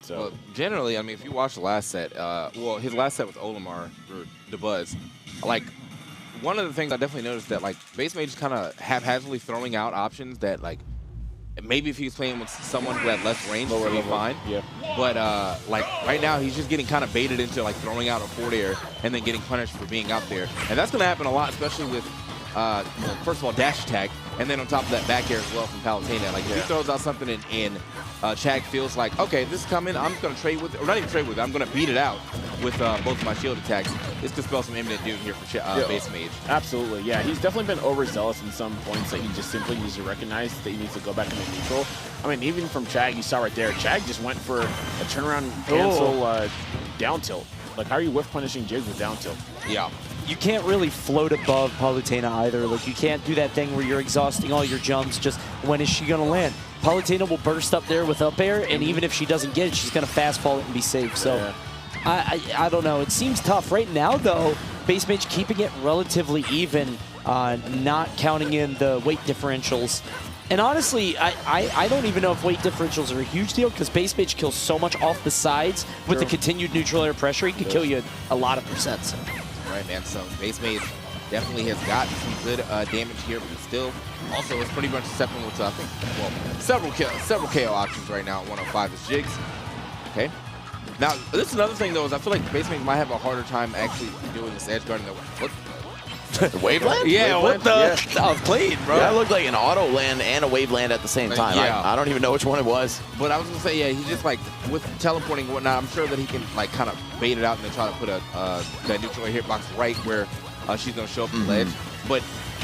So well, generally, I mean, if you watch the last set, well, his last set with Olimar or DeBuzz, like one of the things I definitely noticed that like BassMage is kind of haphazardly throwing out options that like maybe if he was playing with someone who had less range, it would be fine. Yeah. But like right now, he's just getting kind of baited into like throwing out a forward air and then getting punished for being out there, and that's going to happen a lot, especially with well, first of all, dash attack, and then on top of that back air as well from Palutena. Like if he throws out something and Chag feels like, okay, this is coming, I'm going to trade with it, or not even trade with it, I'm going to beat it out with both of my shield attacks. This could spell some imminent doom here for BassMage. Absolutely, yeah. He's definitely been overzealous in some points that he just simply needs to recognize that he needs to go back into neutral. I mean, even from Chag, you saw right there, Chag just went for a turnaround cancel down tilt. Like, how are you whiff punishing Jigs with down tilt? Yeah. You can't really float above Palutena either. Like, you can't do that thing where you're exhausting all your jumps. Just when is she going to land? Palutena will burst up there with up air, and even if she doesn't get it, she's going to fast fall it and be safe. So I don't know. It seems tough. Right now, though, BassMage keeping it relatively even, not counting in the weight differentials. And honestly, I don't even know if weight differentials are a huge deal because BassMage kills so much off the sides with the continued neutral air pressure. He could kill you a lot of percents. Right, man. So BassMage definitely has gotten some good damage here, but still also is pretty much susceptible to, I think, well, several KO options right now at 105 is Jigs. Okay. Now, this is another thing, though, is I feel like BassMage might have a harder time actually doing this edge guard. The wave land? Yeah, what the? Yeah. I was playing, bro. That looked like an auto land and a wave land at the same time. Yeah. I don't even know which one it was. But I was going to say, yeah, he's just like, with teleporting and whatnot, I'm sure that he can like kind of bait it out and then try to put that neutral air hitbox right where she's going to show up the ledge. But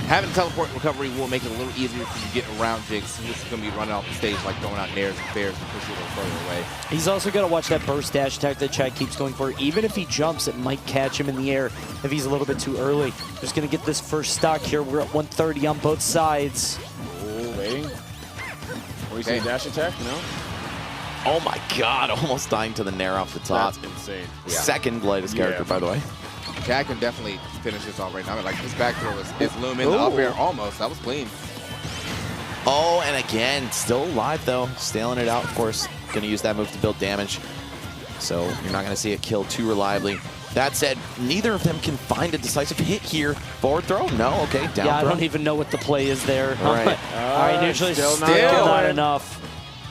having teleport recovery will make it a little easier for you to get around Jigs. He's just going to be running off the stage like throwing out nairs and fairs and push you a little further away. He's also got to watch that burst dash attack that Chag keeps going for. Even if he jumps, it might catch him in the air if he's a little bit too early. Just going to get this first stock here. We're at 130 on both sides. Oh, waiting. Or you see dash attack? No? Oh my god, almost dying to the nair off the top. That's insane. Yeah. Second lightest character, by the way. Chag can definitely finish this off right now. Like, his back throw is looming. The up air almost. That was clean. Oh, and again, still alive, though. Staling it out, of course. Going to use that move to build damage. So you're not going to see it kill too reliably. That said, neither of them can find a decisive hit here. Forward throw? No. Okay, down throw. Yeah, I don't even know what the play is there. All right. All right, neutrally still not enough.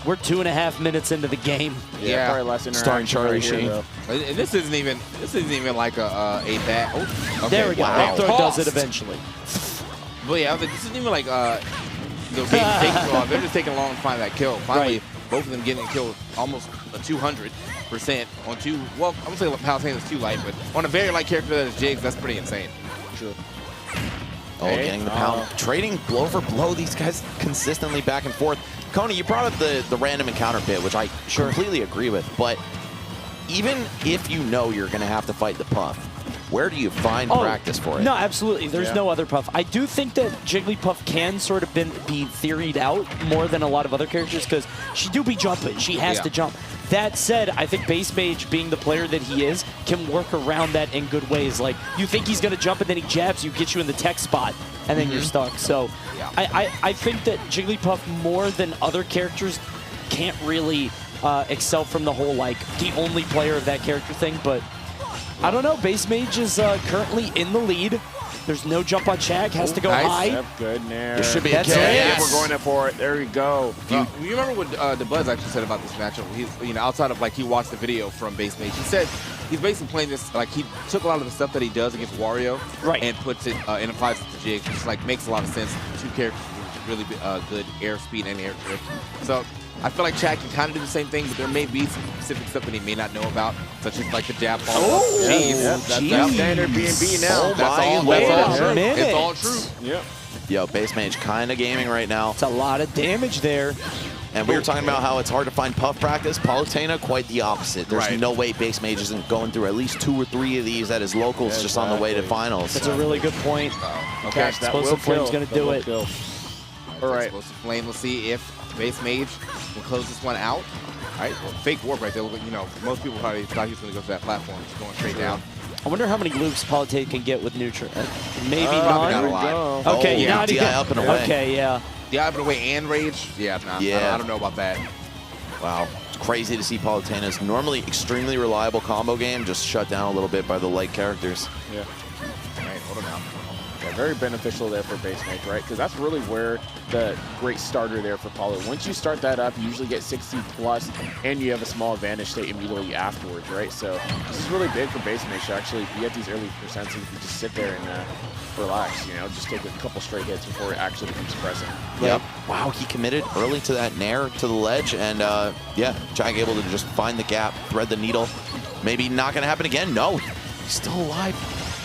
We're 2.5 minutes into the game. Yeah, probably less interaction. Starring Charlie Sheen. And this isn't even like a bad. Oh, okay. There we go. Wow. Throw does it eventually. But yeah, I was like, this isn't even like the game taking so long. They're just taking long to find that kill. Finally, both of them getting killed almost a 200% on two. Well, I'm gonna say Palutena's too light, but on a very light character that is Jigs, that's pretty insane. True. Oh, getting the pound. Trading blow for blow. These guys consistently back and forth. Coney, you brought up the random encounter bit, which I completely agree with. But even if you know you're going to have to fight the Puff, where do you find practice for it? No, absolutely. There's no other Puff. I do think that Jigglypuff can sort of be theoried out more than a lot of other characters because she do be jumping. She has to jump. That said, I think BassMage, being the player that he is, can work around that in good ways. Like, you think he's going to jump and then he jabs you, gets you in the tech spot, and then you're stuck. So I think that Jigglypuff, more than other characters, can't really excel from the whole, like, the only player of that character thing. But I don't know. BassMage is currently in the lead. There's no jump on Chag. Has to go high. Yep, good nair. There should be a That's kill. Yeah, we're going for it. There we go. You remember what DeBuzz actually said about this matchup? He's, outside of like he watched the video from BassMage, he said he's basically playing this like he took a lot of the stuff that he does against Wario and puts it and applies it to Jigs, which like makes a lot of sense. Two characters with really good air speed and air drift. So I feel like Chag can kind of do the same thing, but there may be some specific stuff that he may not know about, such as like the jab ball. Oh, jeez. That's standard B&B now. That's all true. It's all true. Yep. Yo, BassMage kind of gaming right now. It's a lot of damage there. And we were talking about how it's hard to find Puff practice. Palutena, quite the opposite. There's no way BassMage isn't going through at least 2 or 3 of these at his locals just on the way to finals. That's a really good point. Okay, Explosive Flame's going to do it. All right, Explosive Flame. We'll see if BassMage will close this one out. All right, well, fake warp right there. Most people probably thought he was going to go to that platform, just going straight down. I wonder how many loops Palutena can get with neutral. Maybe not none. a lot. Okay, not DI even. up and away. Okay, yeah. DI up and away and rage? Yeah, nah. I don't know about that. Wow. crazy to see Palutena's normally extremely reliable combo game just shut down a little bit by the light characters. Yeah. All right, hold on now. Yeah, very beneficial there for BassMage, right? Because that's really where the great starter there for Palu. Once you start that up, you usually get 60 plus, and you have a small advantage state immediately afterwards, right? So this is really big for BassMage to actually be at these early percents, and you can just sit there and relax, you know, just take a couple straight hits before it actually becomes pressing. Yep. Wow, he committed early to that nair to the ledge, and yeah, Chag able to just find the gap, thread the needle. Maybe not going to happen again. No, he's still alive.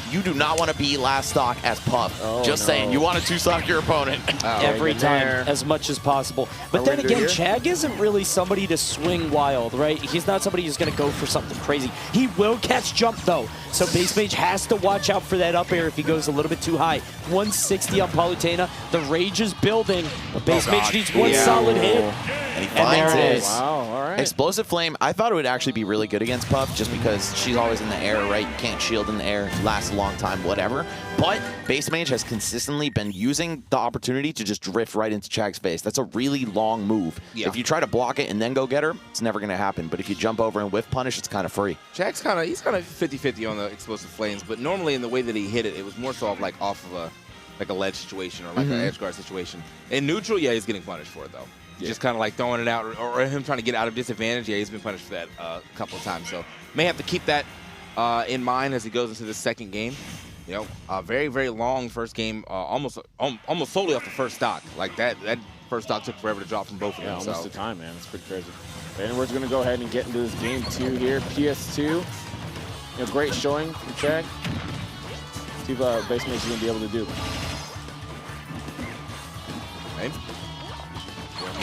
You do not want to be last stock as Puff. Oh, just saying, you want to two-stock your opponent. Every time, as much as possible. But then again, Chag isn't really somebody to swing wild, right? He's not somebody who's going to go for something crazy. He will catch jump, though. So BassMage has to watch out for that up air if he goes a little bit too high. 160 on Palutena. The rage is building, but BassMage needs one solid hit. And he finds there it it. is. Wow, all right. Explosive Flame, I thought it would actually be really good against Puff just because she's always in the air, right? You can't shield in the air, lasts a long time, whatever. But BassMage has consistently been using the opportunity to just drift right into Chag's face. That's a really long move. Yeah. If you try to block it and then go get her, it's never going to happen. But if you jump over and whiff punish, it's kind of free. Chag's he's kind of 50-50 on the explosive flames, but normally in the way that he hit it, it was more so of like off of a ledge situation or like an edge guard situation. In neutral, yeah, he's getting punished for it though. Yeah. Just kind of like throwing it out or him trying to get out of disadvantage. Yeah, he's been punished for that a couple of times. So may have to keep that in mind as he goes into the second game. You know, a very, very long first game, almost solely off the first stock. Like that first stock took forever to drop from both of them. Almost the time, man. It's pretty crazy. And we're going to go ahead and get into this game 2 here. PS2. You know, great showing from Chag. See what BassMage is going to be able to do. Okay.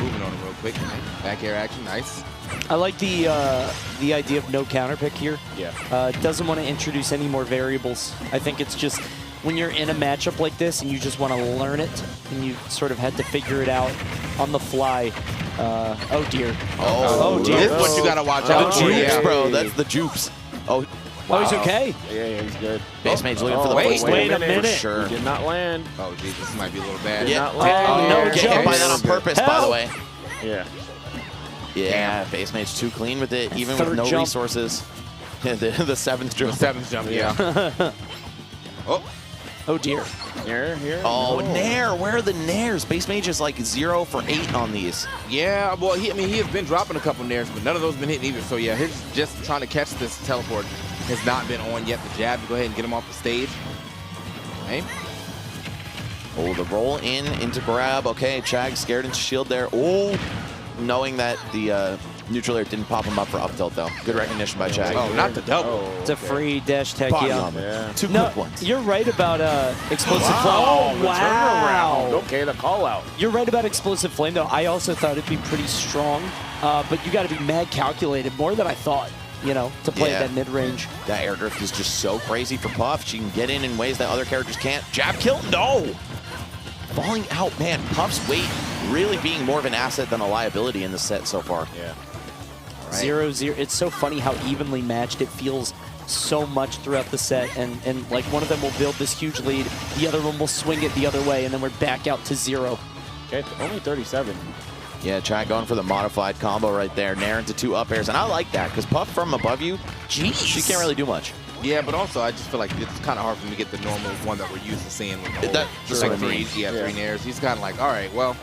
Moving on real quick. Back air action, nice. I like the idea of no counter pick here. Yeah. Doesn't want to introduce any more variables. I think it's just when you're in a matchup like this and you just want to learn it and you sort of had to figure it out on the fly. Oh dear. Oh dear. This is what you got to watch out The for. jupes, Yeah. bro. That's the jupes. Oh, Oh, he's okay. Yeah, he's good. BassMage looking for the wait, first wait a for minute. sure. He did not land. Oh, geez, this might be a little bad. Yeah. Not land. no Get hit by jumps. that on purpose, by the Help. way. Yeah. Yeah, BassMage too clean with it, even Third with no jump. resources. the seventh jump. The seventh jump, yeah. Oh, Oh dear. Here. Oh, nair. Where are the nairs? BassMage is like 0 for 8 on these. yeah. Well, he has been dropping a couple nairs, but none of those been hitting either. So yeah, he's just trying to catch this teleport. Has not been on yet. The jab to go ahead and get him off the stage. Okay. Oh, the roll into grab. Okay, Chag scared into shield there. Oh, knowing that the neutral air didn't pop him up for up tilt, though. Good recognition by Chag. Oh, not the double. Oh, It's a free dash tech. Body Yeah. armor. Yeah. Two No, quick ones. you're right about explosive flame. Wow, Oh, the wow. turnaround. Okay, the call out. You're right about explosive flame, though. I also thought it'd be pretty strong, but you got to be mad calculated, more than I thought, you know, to play Yeah. that mid-range. That air drift is just so crazy for Puff. She can get in ways that other characters can't. Jab kill? No! Falling out, man. Puff's weight really being more of an asset than a liability in the set so far. Yeah. 0-0. It's so funny how evenly matched it feels so much throughout the set, and like one of them will build this huge lead, the other one will swing it the other way, and then we're back out to 0. Okay, only 37. Yeah, Chag going for the modified combo right there. Nair into 2 up airs, and I like that, because Puff from above you, Jeez. she can't really do much. Yeah, but also I just feel like it's kind of hard for him to get the normal one that we're used to seeing with the That's just what like I mean. three nairs. He's kind of like, all right, well,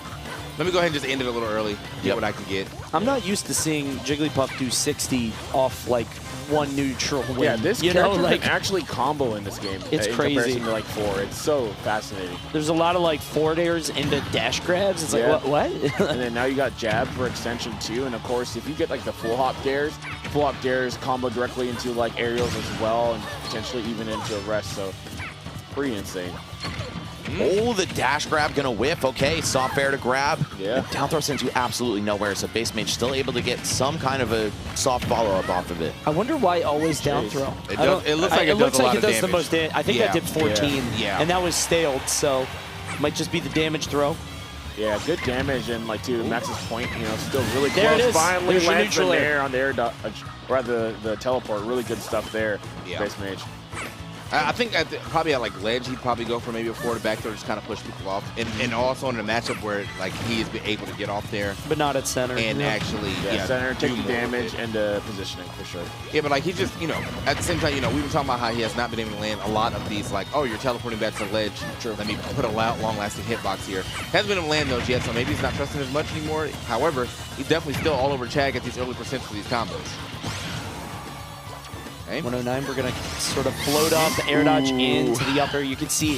let me go ahead and just end it a little early, get what I can get. I'm not used to seeing Jigglypuff do 60 off like one neutral win. Yeah, this you know, character like can actually combo in this game. It's in crazy. comparison to like 4. It's so fascinating. there's a lot of like forward airs into dash grabs. It's Yeah. like what? And then now you got jab for extension too. And of course, if you get like the full hop dares combo directly into like aerials as well, and potentially even into a rest. So pretty insane. Oh, the dash grab gonna whiff. Okay, soft air to grab. Yeah. The down throw sends you absolutely nowhere, so BassMage still able to get some kind of a soft follow-up off of it. I wonder why always down throw. It I don't- does- it looks like it does a lot of the damage. most damage. I think Yeah. that did 14, Yeah. and that was staled, so might just be the damage throw. Yeah, good damage, and like to Max's point, you know, still really close. There it is. Finally There's your lands the neutral air. air on the air dodge, or the teleport. Really good stuff there, Yeah. BassMage. I think probably at like ledge, he'd probably go for maybe a forward back throw, just kind of push people off. And also in a matchup where like he is able to get off there. But not at center. And actually, center, take the damage, and positioning for sure. Yeah, but like he just, at the same time, we've been talking about how he has not been able to land a lot of these, like, oh, you're teleporting back to the ledge. Sure. Let me put a long-lasting hitbox here. Hasn't been able to land those yet, so maybe he's not trusting as much anymore. However, he's definitely still all over Chag at these early percents for these combos. Okay. 109, we're going to sort of float up, air dodge into the upper. You can see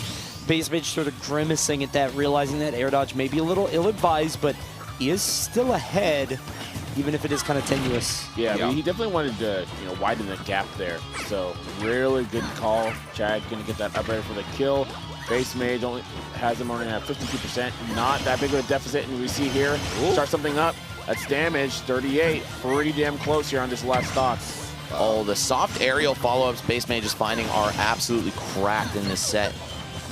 BassMage sort of grimacing at that, realizing that air dodge may be a little ill-advised, but he is still ahead, even if it is kind of tenuous. Yeah, but he definitely wanted to widen the gap there. So really good call. Chag going to get that up air for the kill. BassMage only has him only at 52%. Not that big of a deficit, and we see here, start something up. That's damage, 38. Pretty damn close here on this last stocks. Oh, the soft aerial follow-ups BassMage is finding are absolutely cracked in this set.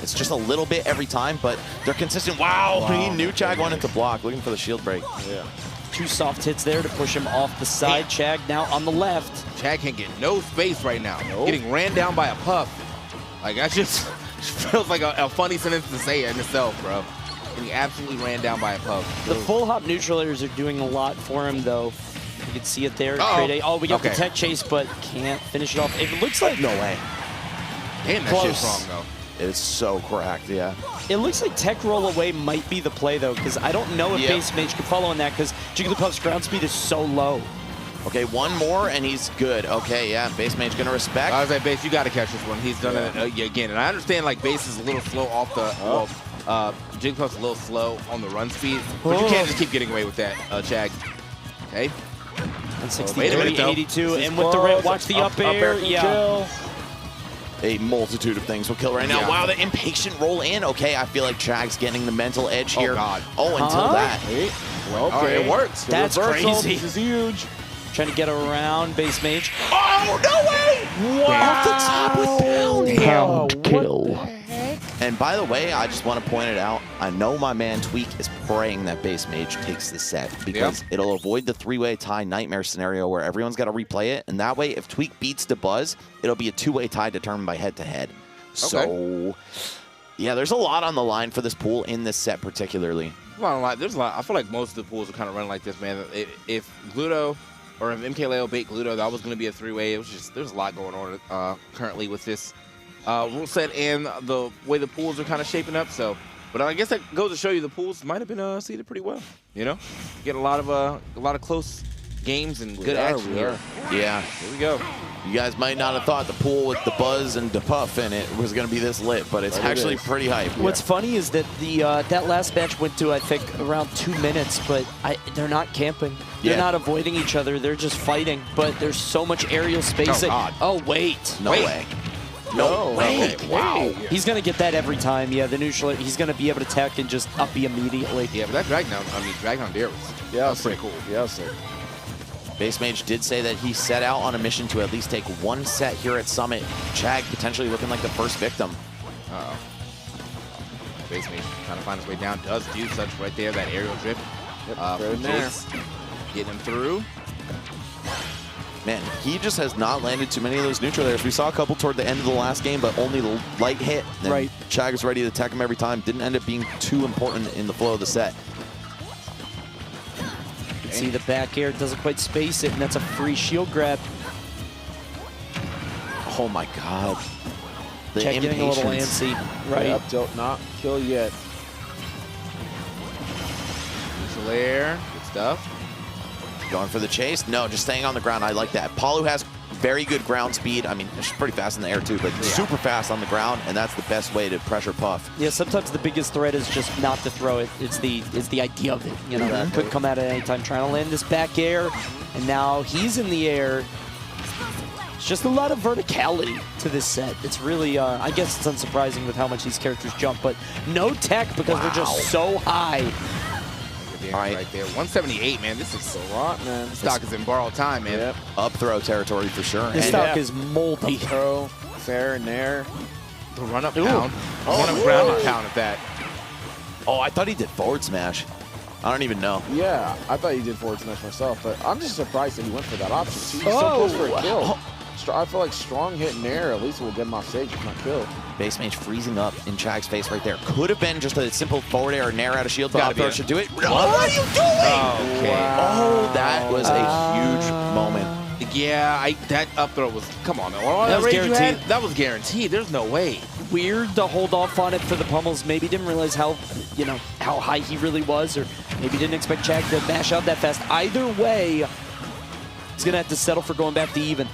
It's just a little bit every time, but they're consistent. Wow. He knew Chag wanted to block, looking for the shield break. Yeah. 2 soft hits there to push him off the side. Chag now on the left. Chag can't get no space right now. Nope. Getting ran down by a puff. Like, that just feels like a funny sentence to say in itself, bro. Getting absolutely ran down by a puff. The full hop neutral-airs are doing a lot for him, though. You can see it there. Oh, we got the tech chase, but can't finish it off. It looks like... No way. Damn, that shit's wrong, though. It's so cracked, yeah. It looks like tech roll away might be the play, though, because I don't know if BassMage can follow on that, because Jigglypuff's ground speed is so low. Okay, one more, and he's good. Okay, yeah, BassMage going to respect. I was like, Bass, you got to catch this one. He's done it again. And I understand, like, Bass is a little slow off the... Jigglypuff's a little slow on the run speed, but you can't just keep getting away with that, Chag. Okay. 163, 82, and with the red, watch the up air. Kill. A multitude of things will kill right now. Yeah. Wow, the impatient roll in. Okay, I feel like Chag's getting the mental edge here. Oh, God. Oh, until that. Well, okay, it works. That's crazy. This is huge. Trying to get around BassMage. Oh, no way! Wow. Off the top with Pound kill. And by the way, I just want to point it out. I know my man Tweak is praying that BassMage takes the set because it'll avoid the 3-way tie nightmare scenario where everyone's got to replay it. And that way, if Tweak beats the Buzz, it'll be a 2-way tie determined by head-to-head. So, yeah, there's a lot on the line for this pool in this set particularly. There's a lot. I feel like most of the pools are kind of running like this, man. If Gluto or if MKLeo bait Gluto, that was going to be a 3-way. It was just, there's a lot going on currently with this rule set and the way the pools are kind of shaping up. So, but I guess that goes to show you the pools might have been seeded pretty well. Get a lot of close games and good action here. Yeah, here we go. You guys might not have thought the pool with the Buzz and the Puff in it was going to be this lit, but it's actually pretty hype. What's funny is that that last match went to, I think, around 2 minutes, but they're not camping. They're not avoiding each other. They're just fighting, but there's so much aerial space. Oh, wait. No way. No way. Okay. Wow. He's going to get that every time. Yeah, the neutral, he's going to be able to tech and just up B immediately. Yeah, but that Dragdown Dare was pretty cool. Yeah, sir. BassMage did say that he set out on a mission to at least take one set here at Summit. Chag potentially looking like the first victim. Uh-oh. BassMage trying to find his way down. Does do such right there, that aerial drift. From Jace. Getting him through. Man, he just has not landed too many of those neutral airs. We saw a couple toward the end of the last game, but only the light hit. Right. Chag is ready to attack him every time. Didn't end up being too important in the flow of the set. You can see the back air doesn't quite space it, and that's a free shield grab. Oh my God. The Chag getting a little antsy. Right. Up tilt, not kill yet. Neutral air, good stuff. Going for the chase? No, just staying on the ground. I like that. Palu has very good ground speed. I mean, she's pretty fast in the air too, but super fast on the ground, and that's the best way to pressure Puff. Yeah, sometimes the biggest threat is just not to throw it. It's the idea of it. You know, that could come out at any time. Trying to land this back air, and now he's in the air. It's just a lot of verticality to this set. It's really, I guess it's unsurprising with how much these characters jump, but no tech because we're just so high. Right there, 178, man. This is a lot, man. This stock is in borrowed time, man. Yep. Up throw territory for sure. This stock is moldy. Up throw, fair and there. The run up pound. Run-up ground pound at that. Oh, I thought he did forward smash. I don't even know. Yeah, I thought he did forward smash myself, but I'm just surprised that he went for that option. He's so close for a kill. I feel like strong hit in air at least will get him off stage, if not kill. BassMage freezing up in Chag's face right there. Could have been just a simple forward air or nair out of shield. God throw should do it. What are you doing? Okay. Wow. Oh, that was a huge moment. Yeah, that up throw was, come on, man. That was guaranteed. That was guaranteed. There's no way. Weird to hold off on it for the pummels. Maybe didn't realize how, how high he really was, or maybe didn't expect Chag to mash out that fast. Either way, he's going to have to settle for going back to even.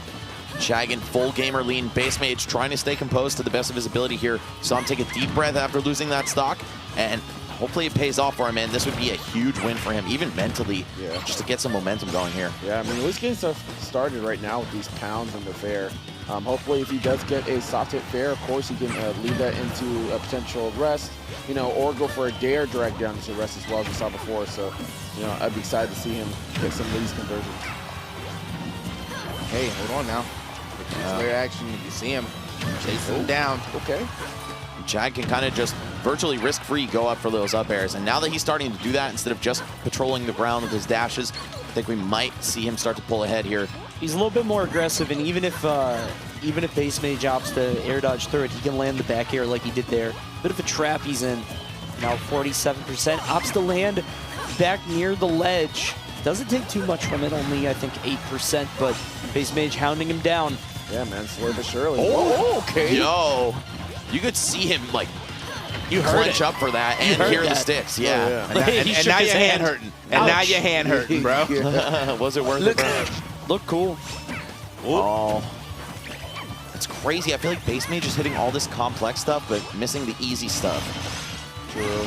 Chag in full gamer lean. BassMage trying to stay composed to the best of his ability here. Saw him take a deep breath after losing that stock, and hopefully it pays off for him, and this would be a huge win for him, even mentally, just to get some momentum going here. Yeah, I mean, Luis getting stuff started right now with these pounds in the fair. Hopefully, if he does get a soft hit fair, of course, he can lead that into a potential rest, or go for a dare drag down into rest as well as we saw before. So, I'd be excited to see him get some of these conversions. Hey, hold on now. Flare action, you see him chasing him down. Okay. Chag can kind of just virtually risk-free go up for those up airs. And now that he's starting to do that instead of just patrolling the ground with his dashes, I think we might see him start to pull ahead here. He's a little bit more aggressive, and even if BassMage opts to air dodge through it, he can land the back air like he did there. Bit of a trap he's in. Now 47%. Opts to land back near the ledge. Doesn't take too much from it, only I think 8%, but BassMage hounding him down. Yeah, man, slowly but surely. Oh, okay. Yo, you could see him like clench up for that and hear the sticks. Yeah. And now your hand hurting. And now your hand hurting, bro. Was it worth it, bro? Look cool. Oh. It's crazy. I feel like BassMage is hitting all this complex stuff, but missing the easy stuff. True.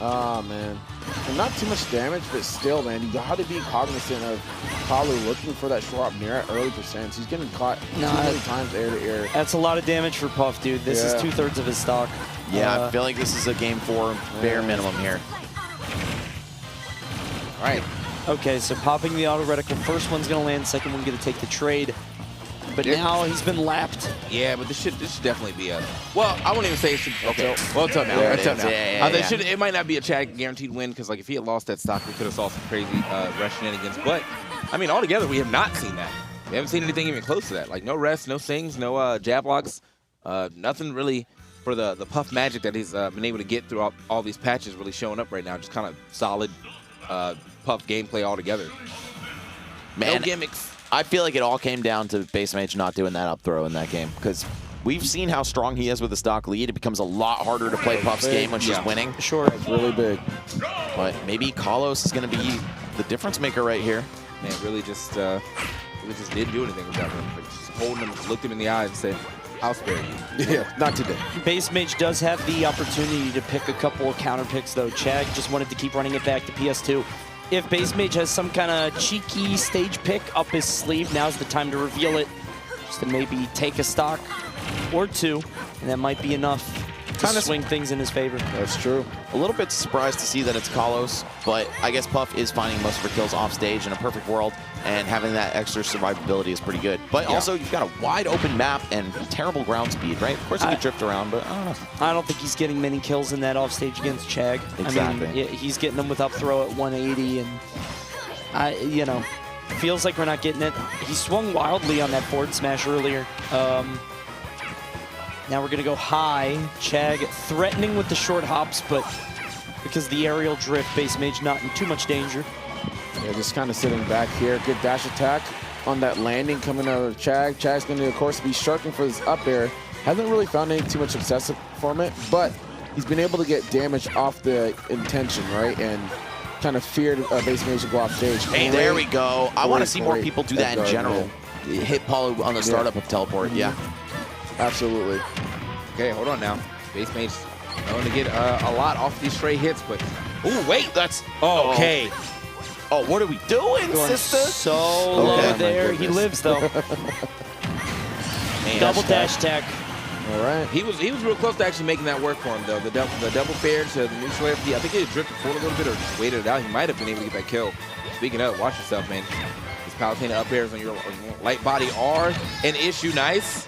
Oh, man. And not too much damage, but still, man, you got to be cognizant of Palu looking for that short up near at early percents. He's getting caught too many times air to air. That's a lot of damage for Puff, dude. This is 2/3 of his stock. Yeah, I feel like this is a game 4 bare minimum here. All right. Okay, so popping the auto reticle. First one's going to land, second one going to take the trade. But now he's been lapped. Yeah, but this should definitely be a... Well, I won't even say it should... Okay, well, until now. It might not be a Chag guaranteed win, because if he had lost that stock, we could have saw some crazy rush shenanigans. But, I mean, altogether, we have not seen that. We haven't seen anything even close to that. Like, no rest, no sings, no jab locks. Nothing really for the Puff magic that he's been able to get throughout all these patches really showing up right now. Just kind of solid Puff gameplay altogether. Man, no gimmicks. I feel like it all came down to BassMage not doing that up throw in that game, because we've seen how strong he is with the stock lead. It becomes a lot harder to play Puff's game when she's winning. Sure. It's really big. But maybe Carlos is going to be the difference maker right here. Man, really just didn't do anything with that one. But just holding him, looked him in the eyes and said, I'll spare you. Yeah, not today. BassMage does have the opportunity to pick a couple of counter picks, though. Chag just wanted to keep running it back to PS2. If BassMage has some kind of cheeky stage pick up his sleeve, now's the time to reveal it. Just to maybe take a stock or two, and that might be enough to swing things in his favor. That's true. A little bit surprised to see that it's Carlos, but I guess Puff is finding most of her kills off stage in a perfect world, and having that extra survivability is pretty good. But also, you've got a wide open map and terrible ground speed, right? Of course, you could drift around, but I don't know. I don't think he's getting many kills in that offstage against Chag. Exactly. I mean, he's getting them with up throw at 180, and feels like we're not getting it. He swung wildly on that forward smash earlier. Now we're going to go high. Chag threatening with the short hops, but because the aerial drift, BassMage not in too much danger. Yeah, just kind of sitting back here. Good dash attack on that landing coming out of Chag. Chag's going to, of course, be sharking for his up air. Hasn't really found any too much success from it, but he's been able to get damage off the intention, right? And kind of feared BassMage to go off stage. Hey, there we go. I want to see more people do that in general. Hit Palu on the startup of teleport, Absolutely. Okay, hold on now. BassMage's going to get a lot off these stray hits, but... Oh, wait, that's... Okay. Oh, what are we doing, sister? So low there. He lives, though. Double dash attack. All right. He was real close to actually making that work for him, though. The double fair to the neutral FD. I think he had drifted forward a little bit or just waited it out. He might have been able to get that kill. Speaking of, watch yourself, man. These Palutena up airs on your light body are an issue. Nice.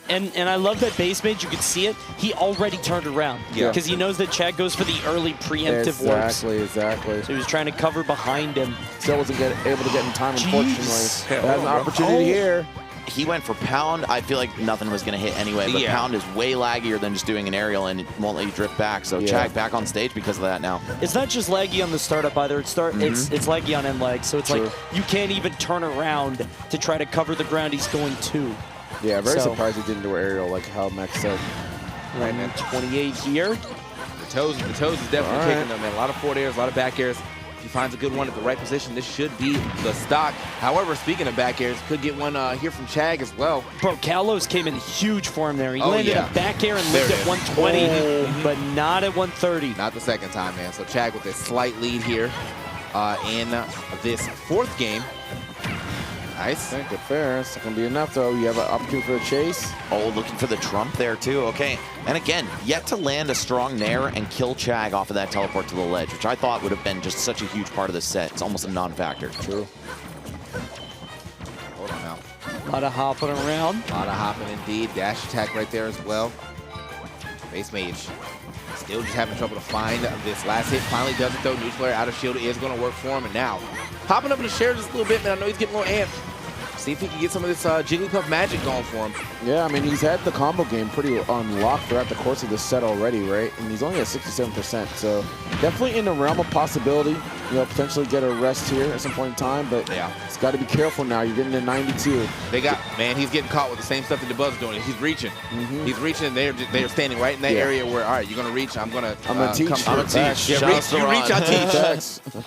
And I love that BassMage, you could see it, he already turned around. Yeah. Because he knows that Chag goes for the early preemptive warps. Exactly. So he was trying to cover behind him. Still wasn't able to get in time, unfortunately. Jeez. Has an opportunity here. he went for pound, I feel like nothing was going to hit anyway. But pound is way laggier than just doing an aerial, and it won't let you drift back. So Chag back on stage because of that now. It's not just laggy on the startup either. It's laggy on end lag. So it's like you can't even turn around to try to cover the ground he's going to. Yeah, very surprised he didn't do an aerial like how Max said. Right, man. 28 here. The toes is definitely kicking them, man. A lot of forward airs, a lot of back airs. If he finds a good one at the right position, this should be the stock. However, speaking of back airs, could get one here from Chag as well. Bro, Kalos came in huge for him there. He landed a back air and lived at 120, but not at 130. Not the second time, man. So Chag with a slight lead here in this fourth game. Nice. I think good fair. It's not going to be enough, though. You have an opportunity for a chase. Oh, looking for the trump there, too. Okay. And again, yet to land a strong nair and kill Chag off of that teleport to the ledge, which I thought would have been just such a huge part of the set. It's almost a non-factor. True. Hold on now. A lot of hopping around. A lot of hopping indeed. Dash attack right there as well. BassMage still just having trouble to find this last hit. Finally does it, though. Neutral air out of shield is going to work for him. And now, popping up in the share just a little bit, man. I know he's getting a little amped. See if he can get some of this Jigglypuff magic going for him. Yeah, I mean, he's had the combo game pretty unlocked throughout the course of this set already, right? And he's only at 67%, so definitely in the realm of possibility. You know, potentially get a rest here at some point in time, but it's got to be careful now. You're getting to 92. They got, man, he's getting caught with the same stuff that DeBuz's doing. He's reaching. He's reaching, and they're standing right in that area where, all right, you're going to reach, I'm going to teach. I'm going to teach. Yeah, you reach, I teach.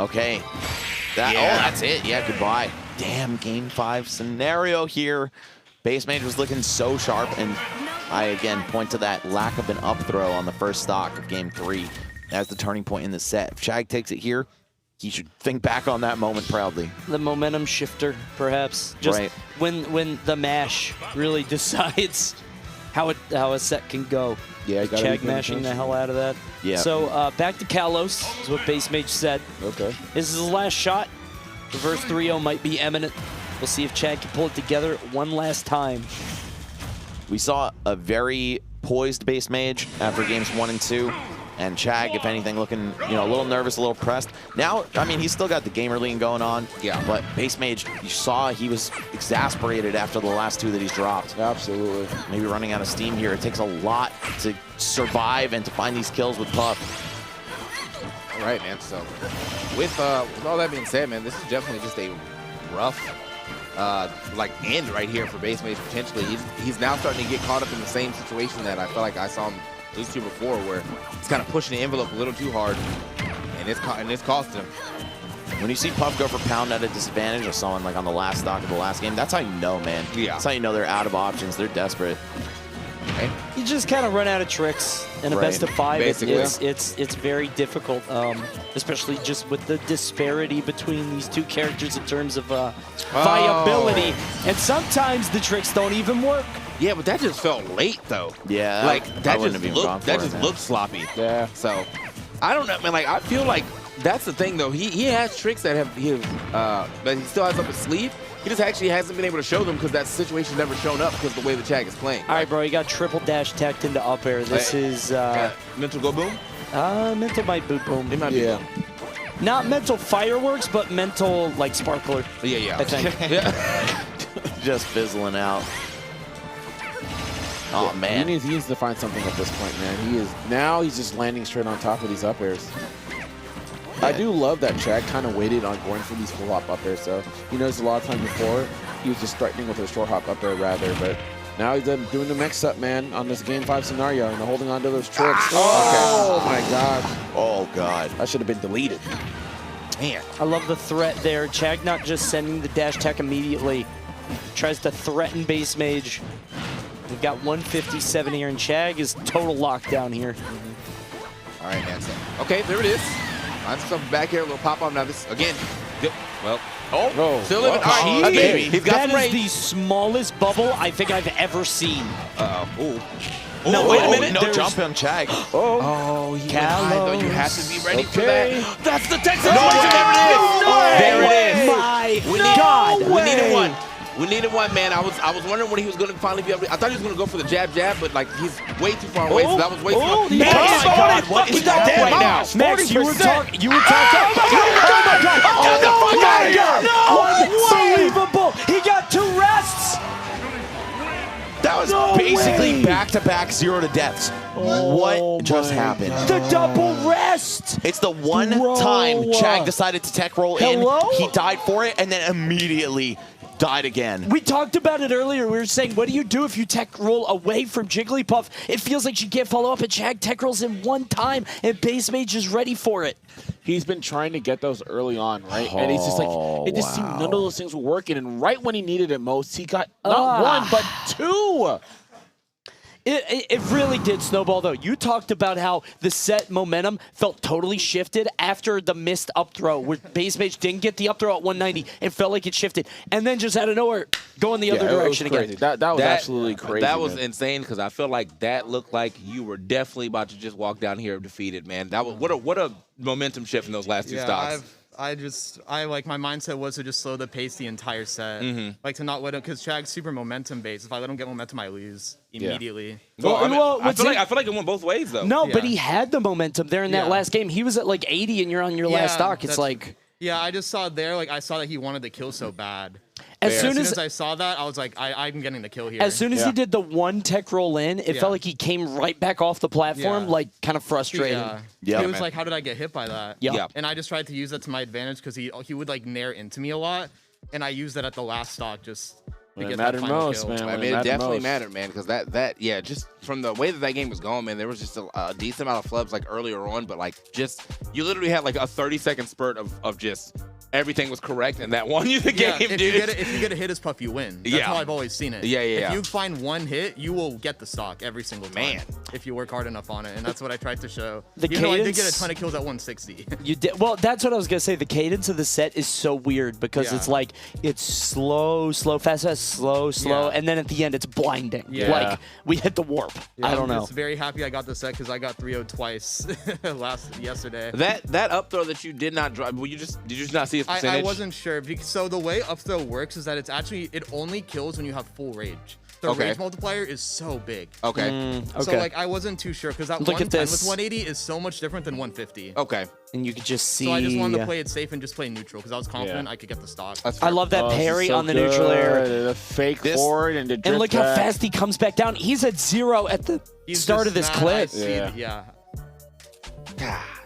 Okay. That's it. Yeah, goodbye. Damn, game 5 scenario here. BassMage was looking so sharp, and I, again, point to that lack of an up throw on the first stock of game 3 as the turning point in the set. If Chag takes it here, he should think back on that moment proudly. The momentum shifter, perhaps. Just when the mash really decides how a set can go. Yeah, Chag mashing the hell out of that. Yeah. So back to Kalos is what BassMage said. Okay. This is his last shot. Reverse 3-0 might be imminent. We'll see if Chag can pull it together one last time. We saw a very poised BassMage after games 1 and 2. And Chag, if anything, looking a little nervous, a little pressed. Now, I mean, he's still got the gamer lean going on. Yeah. But BassMage, you saw he was exasperated after the last 2 that he's dropped. Absolutely. Maybe running out of steam here. It takes a lot to survive and to find these kills with Puff. All right, man. So with all that being said, man, this is definitely just a rough end right here for BassMage potentially. He's now starting to get caught up in the same situation that I felt like I saw him lose to before, where he's kind of pushing the envelope a little too hard, and it's cost him. When you see Puff go for pound at a disadvantage of someone like on the last stock of the last game, that's how you know, man. Yeah. That's how you know they're out of options. They're desperate. Okay. You just kind of run out of tricks in a best of 5. It's very difficult, especially just with the disparity between these two characters in terms of viability. And sometimes the tricks don't even work. Yeah, but that just felt late though. Yeah, like that just looked sloppy. Yeah. So I don't know, man. Like I feel like that's the thing though. He has tricks that that he still has up his sleeve. He just actually hasn't been able to show them because that situation's never shown up because of the way the Chag is playing. All right, bro, you got triple dash tacked into up air. This is... mental go boom? Mental might boot boom. It might be boom. Not mental fireworks, but mental, like, sparkler. Yeah. I think. Yeah. Just fizzling out. Oh, man. He needs to find something at this point, man. He's just landing straight on top of these up airs. I do love that Chag kind of waited on going for these full hop up airs. So you notice a lot of times before he was just threatening with a short hop up air rather, but now he's doing the mix up, man, on this game 5 scenario and holding on to those tricks. Oh my God. Oh God. That should have been deleted. Man. I love the threat there. Chag not just sending the dash tech immediately, tries to threaten BassMage. We've got 157 here, and Chag is total lockdown here. All right, man. So, okay, there it is. Finds himself back here, a little pop-up. Now this, again, well, still living. All right, baby. He's got that is the smallest bubble I think I've ever seen. Uh-oh. No, wait a minute. No jump on Chag. He went high, though. You have to be ready for that. That's the Texas There it is. My God. We needed one. We needed one, man. I was wondering when he was going to finally be able to. I thought he was going to go for the jab, but like he's way too far away. So that was way too far. Oh my God! What is that right now? Max, you were talking. Oh my God! Oh my God! Unbelievable! He got 2 basically back-to-back 0 to deaths. What just happened? The double rest. It's the one Bro. time Chag decided to tech roll in. Hello? He died for it and then immediately died again. We talked about it earlier. We were saying, what do you do if you tech roll away from Jigglypuff? It feels like she can't follow up, and Chag tech rolls in one time, and BassMage is ready for it. He's been trying to get those early on, right? And he's just like, it just seemed none of those things were working. And right when he needed it most, he got not one, but two. It really did snowball, though. You talked about how the set momentum felt totally shifted after the missed up throw, where BassMage didn't get the up throw at 190. It felt like it shifted. And then just out of nowhere, going the other direction again. That was absolutely crazy. That was insane because I feel like that looked like you were definitely about to just walk down here defeated, man. That was what a momentum shift in those last two stocks. I like my mindset was to just slow the pace the entire set, like to not let him, because Chag's super momentum based. If I let him get momentum, I lose immediately. Well, I feel like it went both ways though. No, but he had the momentum there in that last game. He was at like 80, and you're on your last stock. It's like, yeah, I just saw there, like I saw that he wanted the kill so bad. As soon as I saw that, I was like, I'm getting the kill here. As soon as he did the one tech roll in, it felt like he came right back off the platform, like kind of frustrated. He was like, how did I get hit by that? Yeah. And I just tried to use that to my advantage because he would like nair into me a lot, and I used that at the last stock just to get that final kill. I mean, it definitely mattered, man, because that just from the way that game was going, man, there was just a decent amount of flubs like earlier on, but like just you literally had like a 30-second spurt of just everything was correct, and that won you the game, dude. If you get a hit as Puff, you win. That's how I've always seen it. If you find one hit, you will get the stock every single time. If you work hard enough on it, and that's what I tried to show. Even though I did get a ton of kills at 160. You did. Well, that's what I was gonna say. The cadence of the set is so weird because it's like it's slow, fast, slow, and then at the end it's blinding. Like we hit the warp. I don't know. I'm just very happy I got the set because I got 3-0 twice yesterday. That up throw that you did not drive, did you just not see his percentage? I wasn't sure. So the way up throw works is that it only kills when you have full rage. The rage multiplier is so big. Okay. So like I wasn't too sure because that 110 with 180 is so much different than 150. Okay. And you could just see. So I just wanted to play it safe and just play neutral because I was confident I could get the stock. I love that parry on the neutral air. The fake forward and the drift and look how back. fast he comes back down. He's at 0 at the start of this clip.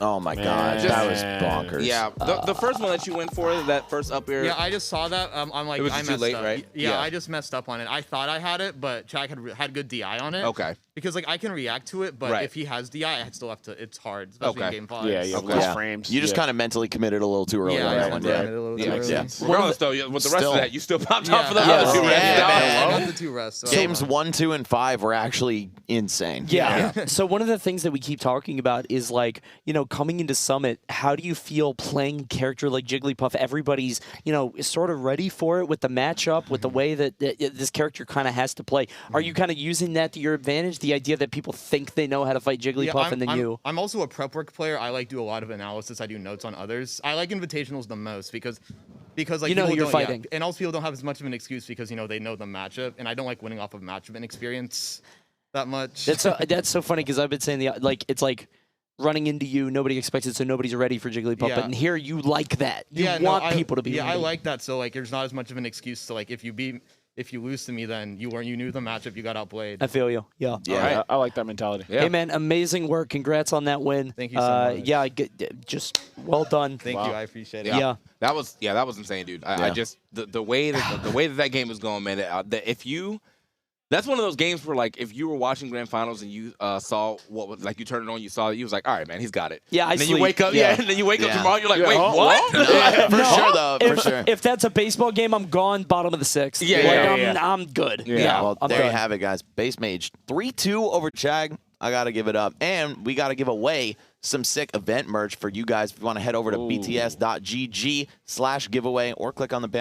Oh my God, that was bonkers. Yeah, the first one that you went for, that first up air. Yeah, I just saw that. I'm like, it was I messed too late, up. right? Yeah, I just messed up on it. I thought I had it, but Chag had good DI on it. Okay. Because like I can react to it, but if he has DI, I still have to. It's hard, especially in game 5. Yeah, frames. You just kind of mentally committed a little too early on that one. Regardless, though, with the rest of that, you still popped off for the other 2 rests. I got the 2 rests. So. Games 1, 2, and 5 were actually insane. Yeah. So one of the things that we keep talking about is like, coming into Summit, how do you feel playing a character like Jigglypuff? Everybody's, is sort of ready for it with the matchup, with the way that this character kind of has to play. Are you kind of using that to your advantage? The idea that people think they know how to fight Jigglypuff and then you. I'm also a prep work player. I like do a lot of analysis. I do notes on others. I like invitationals the most because like you know who you're fighting. And also people don't have as much of an excuse because they know the matchup, and I don't like winning off of matchup and experience that much. That's so funny because I've been saying it's like running into you, nobody expects it, so nobody's ready for Jigglypuff. But here you like that. You want people to be ready. I like that. So like there's not as much of an excuse to like if you lose to me, then you knew the matchup, you got outplayed. I feel you. Yeah. Yeah, I like that mentality. Hey man, amazing work. Congrats on that win. Thank you so much. Yeah, just well done. Thank you. I appreciate it. Yeah. That was insane, dude. I just the way that game was going, man. That's one of those games where, like, if you were watching Grand Finals and you saw what was, like, you turned it on, you saw it, you was like, all right, man, he's got it. Yeah, and then you wake up, and then you wake up tomorrow, you're like, wait, what? For sure. If that's a baseball game, I'm gone, bottom of the 6th. I'm good. Well, there you have it, guys. BassMage 3-2 over Chag. I got to give it up. And we got to give away some sick event merch for you guys. If you want to head over to bts.gg/giveaway or click on the banner